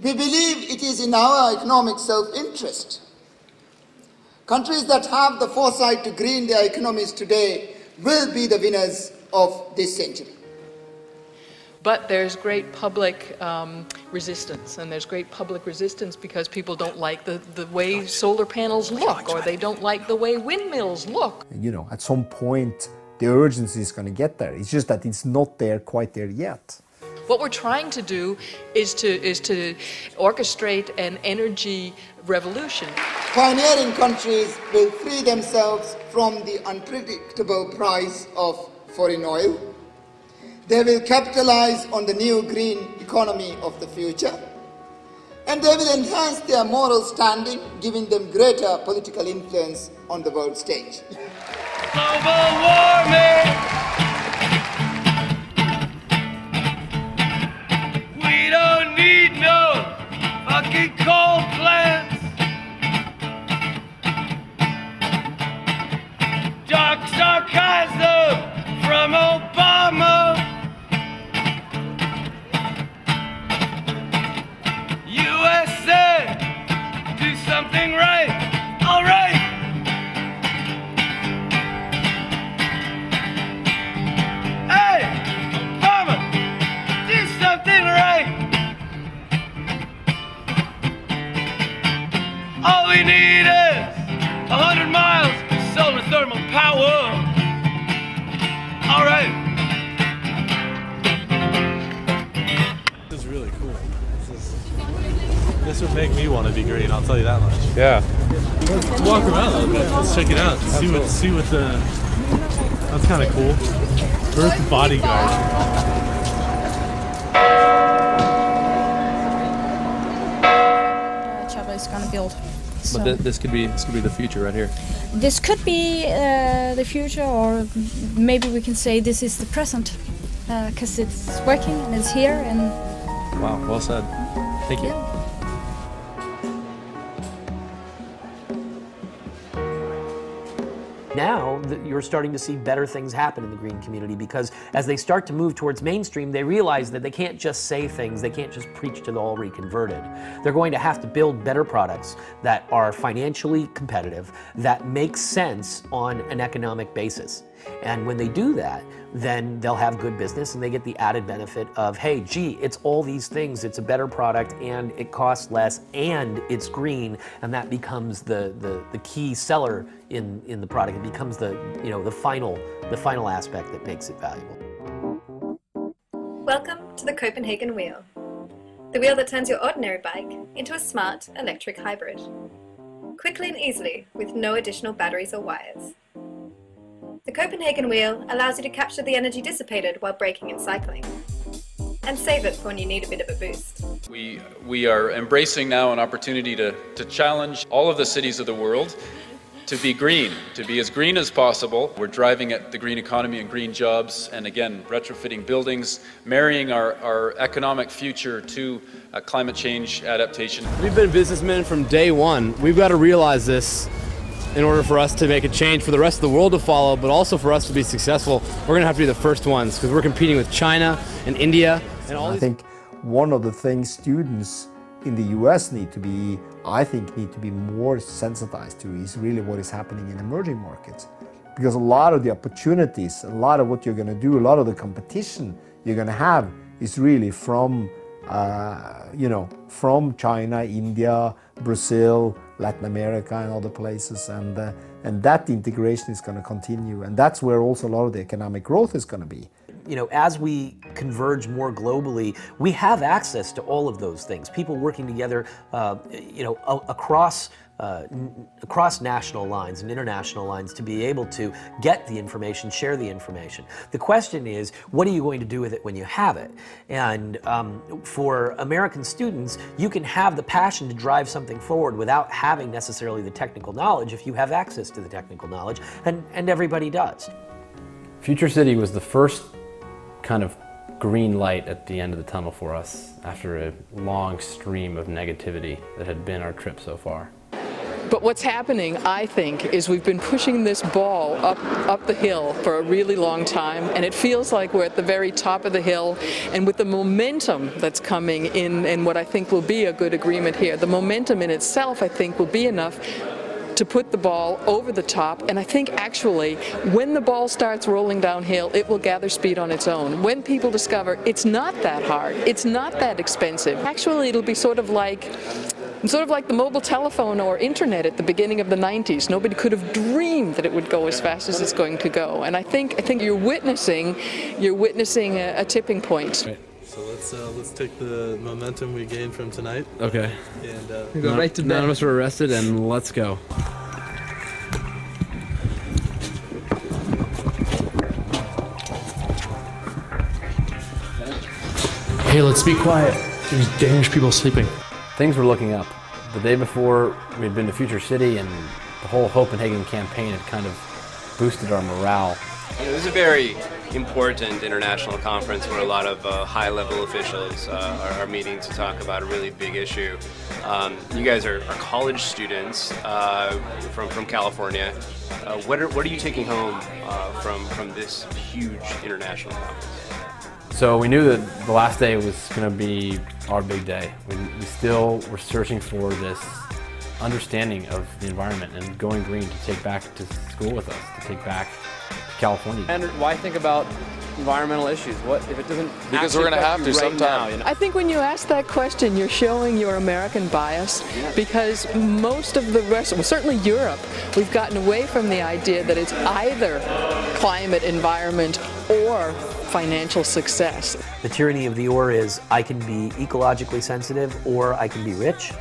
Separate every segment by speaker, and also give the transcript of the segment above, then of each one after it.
Speaker 1: We believe it is in our economic self-interest. Countries that have the foresight to green their economies today will be the winners of this century.
Speaker 2: But there's great public resistance, and there's great public resistance because people don't like the way solar panels look, or they don't like the way windmills look.
Speaker 3: You know, at some point the urgency is going to get there. It's just that it's not there, quite there yet.
Speaker 2: What we're trying to do is to orchestrate an energy revolution.
Speaker 1: Pioneering countries will free themselves from the unpredictable price of foreign oil. They will capitalize on the new green economy of the future, and they will enhance their moral standing, giving them greater political influence on the world stage.
Speaker 4: Global warming. We don't need no fucking coal plants. Dark sarcasm from Obama. USA, do something right, all right. Hey, Obama, do something right. All we need is 100 miles of solar thermal power. All right.
Speaker 5: This is really cool. This would make me want to be green, I'll tell you that much.
Speaker 6: Yeah.
Speaker 5: Let's walk around, let's check it out. See what the... That's kind of cool. Earth bodyguard.
Speaker 7: Chaba is gonna build. So.
Speaker 6: But this could be the future right here.
Speaker 7: This could be the future, or maybe we can say this is the present, because it's working and it's here. And
Speaker 6: wow, well said. Thank you.
Speaker 7: Yeah.
Speaker 8: Now you're starting to see better things happen in the green community, because as they start to move towards mainstream, they realize that they can't just say things, they can't just preach to the already converted. They're going to have to build better products that are financially competitive, that make sense on an economic basis. And when they do that, then they'll have good business, and they get the added benefit of, hey, gee, it's all these things, it's a better product, and it costs less, and it's green, and that becomes the key seller in the product. It becomes the final aspect that makes it valuable.
Speaker 9: Welcome to the Copenhagen wheel. The wheel that turns your ordinary bike into a smart electric hybrid. Quickly and easily, with no additional batteries or wires. The Copenhagen wheel allows you to capture the energy dissipated while braking and cycling, and save it for when you need a bit of a boost.
Speaker 10: We are embracing now an opportunity to challenge all of the cities of the world to be green, to be as green as possible. We're driving at the green economy and green jobs, and again, retrofitting buildings, marrying our economic future to climate change adaptation.
Speaker 11: We've been businessmen from day one. We've got to realize this in order for us to make a change for the rest of the world to follow, but also for us to be successful. We're going to have to be the first ones, because we're competing with China and India and all these.
Speaker 3: I think one of the things students in the US need to be more sensitized to is really what is happening in emerging markets. Because a lot of the opportunities, a lot of what you're going to do, a lot of the competition you're going to have is really from China, India, Brazil, Latin America and other places, and that integration is going to continue, and that's where also a lot of the economic growth is going to be.
Speaker 8: You know, as we converge more globally, we have access to all of those things. People working together, across national lines and international lines to be able to get the information, share the information. The question is, what are you going to do with it when you have it? And for American students, you can have the passion to drive something forward without having necessarily the technical knowledge if you have access to the technical knowledge, and everybody does.
Speaker 12: Future City was the first kind of green light at the end of the tunnel for us after a long stream of negativity that had been our trip so far.
Speaker 2: But what's happening, I think, is we've been pushing this ball up the hill for a really long time, and it feels like we're at the very top of the hill, and with the momentum that's coming in and what I think will be a good agreement here, the momentum in itself, I think, will be enough to put the ball over the top, and I think actually when the ball starts rolling downhill, it will gather speed on its own. When people discover it's not that hard, it's not that expensive, actually it'll be sort of like the mobile telephone or internet at the beginning of the 90s. Nobody could have dreamed that it would go as fast as it's going to go, and I think you're witnessing a tipping point.
Speaker 5: Right. So let's take the momentum we gained from tonight.
Speaker 11: Okay.
Speaker 5: And
Speaker 11: we go right to bed. None of us were arrested, and let's go.
Speaker 13: Hey, let's be quiet. There's Danish people sleeping.
Speaker 12: Things were looking up. The day before, we'd been to Future City, and the whole Copenhagen campaign had kind of boosted our morale.
Speaker 14: This is a very important international conference where a lot of high-level officials are meeting to talk about a really big issue. You guys are college students from California. What are you taking home from this huge international conference?
Speaker 12: So we knew that the last day was going to be our big day. We still were searching for this understanding of the environment and going green to take back to school with us, to take back to California.
Speaker 11: And why think about environmental issues? What if it doesn't?
Speaker 6: Because we're going to have to sometime.
Speaker 2: You know? I think when you ask that question, you're showing your American bias, because most of the rest, well, certainly Europe, we've gotten away from the idea that it's either climate, environment, or financial success.
Speaker 8: The tyranny of the or is I can be ecologically sensitive or I can be rich.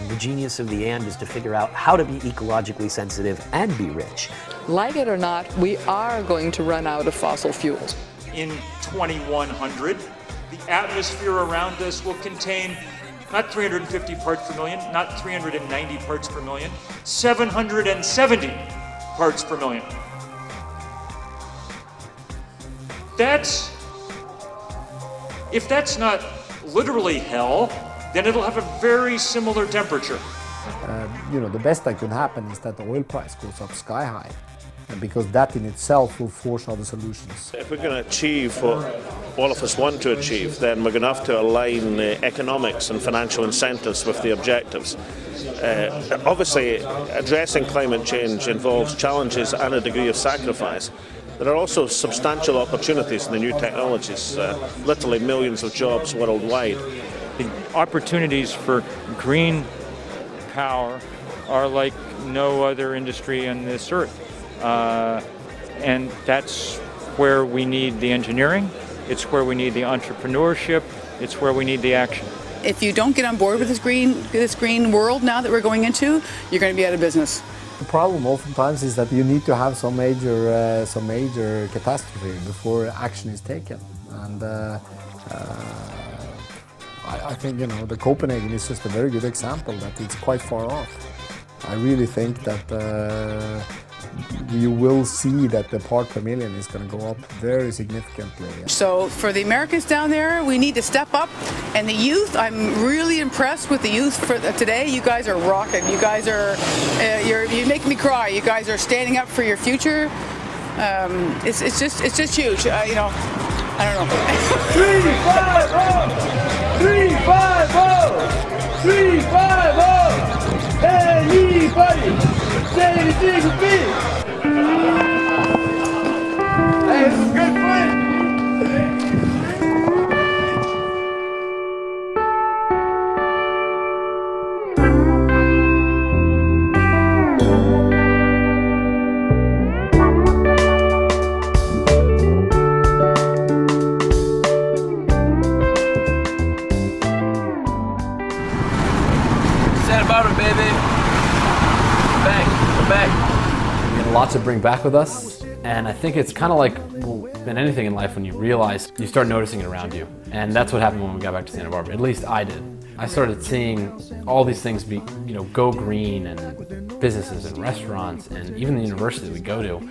Speaker 8: The genius of the and is to figure out how to be ecologically sensitive and be rich.
Speaker 2: Like it or not, we are going to run out of fossil fuels.
Speaker 15: In 2100, the atmosphere around us will contain not 350 parts per million, not 390 parts per million, 770 parts per million. If that's not literally hell, then it'll have a very similar temperature.
Speaker 3: You know, the best that could happen is that the oil price goes up sky high, because that in itself will force other solutions.
Speaker 16: If we're going to achieve what all of us want to achieve, then we're going to have to align economics and financial incentives with the objectives. Obviously, addressing climate change involves challenges and a degree of sacrifice. There are also substantial opportunities in the new technologies, literally millions of jobs worldwide.
Speaker 15: The opportunities for green power are like no other industry on this earth. And that's where we need the engineering, it's where we need the entrepreneurship, it's where we need the action.
Speaker 17: If you don't get on board with this green world now that we're going into, you're going to be out of business.
Speaker 3: The problem oftentimes is that you need to have some major catastrophe before action is taken, and I think, you know, the Copenhagen is just a very good example that it's quite far off. I really think that you will see that the part per million is going to go up very significantly.
Speaker 17: So for the Americans down there, we need to step up, and the youth, I'm really impressed with the youth for today. You guys are rocking. You guys are, you make me cry. You guys are standing up for your future. It's just huge. You know, I don't know.
Speaker 4: 350, 350. Anybody say anything with me? Hey, this is good fun.
Speaker 12: Lots to bring back with us, and I think it's kind of like in anything in life, when you realize, you start noticing it around you, and that's what happened when we got back to Santa Barbara. At least I did. I started seeing all these things be, you know, go green, and businesses and restaurants, and even the university we go to.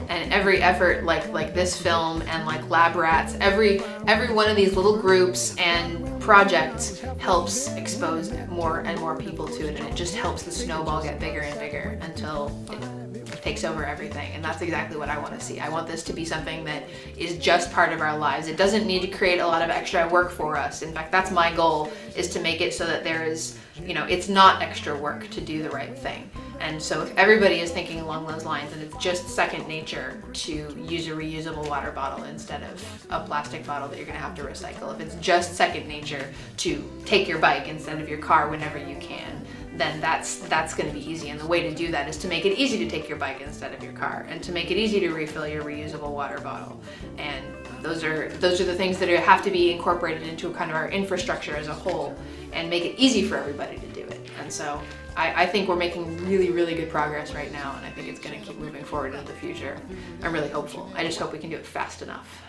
Speaker 18: And every effort, like this film and like Lab Rats, every one of these little groups and project helps expose more and more people to it, and it just helps the snowball get bigger and bigger until it takes over everything. And that's exactly what I want to see. I want this to be something that is just part of our lives. It doesn't need to create a lot of extra work for us. In fact, that's my goal, is to make it so that there is, you know, it's not extra work to do the right thing. And so if everybody is thinking along those lines, and it's just second nature to use a reusable water bottle instead of a plastic bottle that you're going to have to recycle, if it's just second nature to take your bike instead of your car whenever you can, then that's going to be easy. And the way to do that is to make it easy to take your bike instead of your car, and to make it easy to refill your reusable water bottle. And those are the things that have to be incorporated into kind of our infrastructure as a whole, and make it easy for everybody to do it. And so I think we're making really, really good progress right now, and I think it's going to keep moving forward into the future. I'm really hopeful. I just hope we can do it fast enough,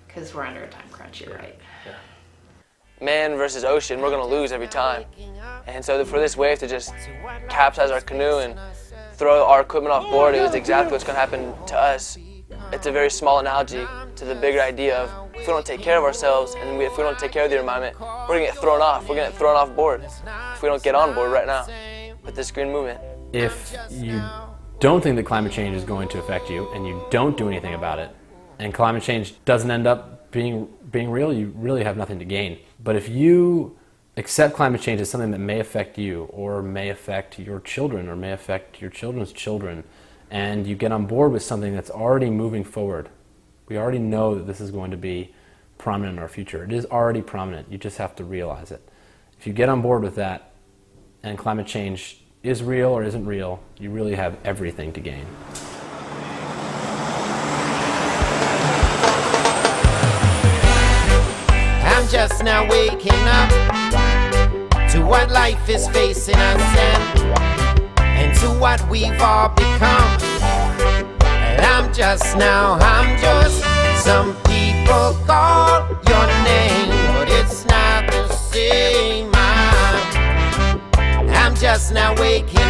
Speaker 18: because we're under a time crunch, you're right.
Speaker 19: Man versus ocean, we're going to lose every time. And so for this wave to just capsize our canoe and throw our equipment off board, it was exactly what's going to happen to us. It's a very small analogy to the bigger idea of, if we don't take care of ourselves and if we don't take care of the environment, we're going to get thrown off. We're going to get thrown off board if we don't get on board right now with this green movement.
Speaker 12: If you don't think that climate change is going to affect you, and you don't do anything about it, and climate change doesn't end up being real, you really have nothing to gain. But if you accept climate change as something that may affect you, or may affect your children, or may affect your children's children, and you get on board with something that's already moving forward, we already know that this is going to be prominent in our future. It is already prominent. You just have to realize it. If you get on board with that, and climate change is real or isn't real, you really have everything to gain.
Speaker 20: I'm just now waking up to what life is facing us and to what we've all become. And I'm just some people call your name, but it's not the same. I'm just now waking